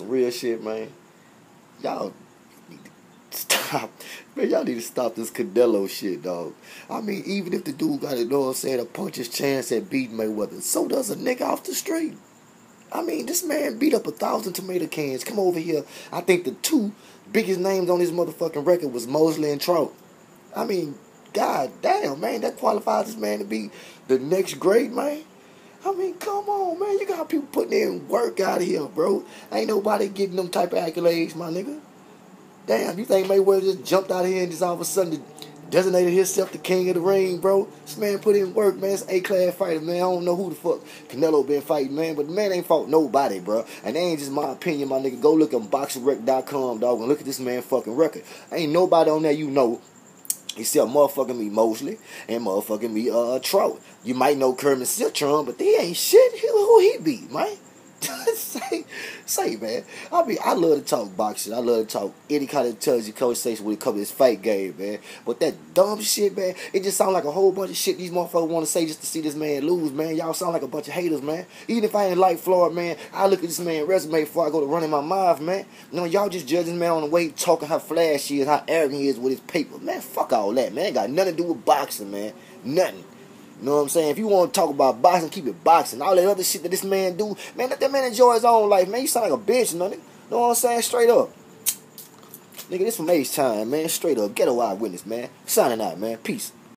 Real shit, man. Y'all need to stop. Man, y'all need to stop this Canelo shit, dog. I mean, even if the dude got, you know what I'm saying, a puncher's chance at beating Mayweather, so does a nigga off the street. I mean, this man beat up 1,000 tomato cans. Come over here. I think the two biggest names on his motherfucking record was Mosley and Trout. I mean, god damn, man, that qualifies this man to be the next great, man. I mean, come on, man. You got people putting in work out here, bro. Ain't nobody getting them type of accolades, my nigga. Damn, you think Mayweather just jumped out here and just all of a sudden designated himself the king of the ring, bro? This man put in work, man. It's an A-class fighter, man. I don't know who the fuck Canelo been fighting, man. But the man ain't fought nobody, bro. And that ain't just my opinion, my nigga. Go look on boxingrec.com, dog, and look at this man fucking record. Ain't nobody on there you know except motherfucking me Mosley and motherfucking me Trout. You might know Kermit Citron, but they ain't shit. Who he beat, man? say, man. I love to talk boxing. I love to talk any kind of intelligent conversation when it comes to this fight game, man. But that dumb shit, man, it just sounds like a whole bunch of shit these motherfuckers want to say just to see this man lose, man. Y'all sound like a bunch of haters, man. Even if I ain't like Floyd, man, I look at this man's resume before I go to running my mouth, man. You know, y'all just judging this man on the way talking how flashy he is, how arrogant he is with his paper. Man, fuck all that, man. It got nothing to do with boxing, man. Nothing. You know what I'm saying? If you want to talk about boxing, keep it boxing. All that other shit that this man do, man, let that man enjoy his own life, man. You sound like a bitch, you know what I'm saying? Straight up. Nigga, this from H-Time, man. Straight up. Ghetto Eyewitness, man. Signing out, man. Peace.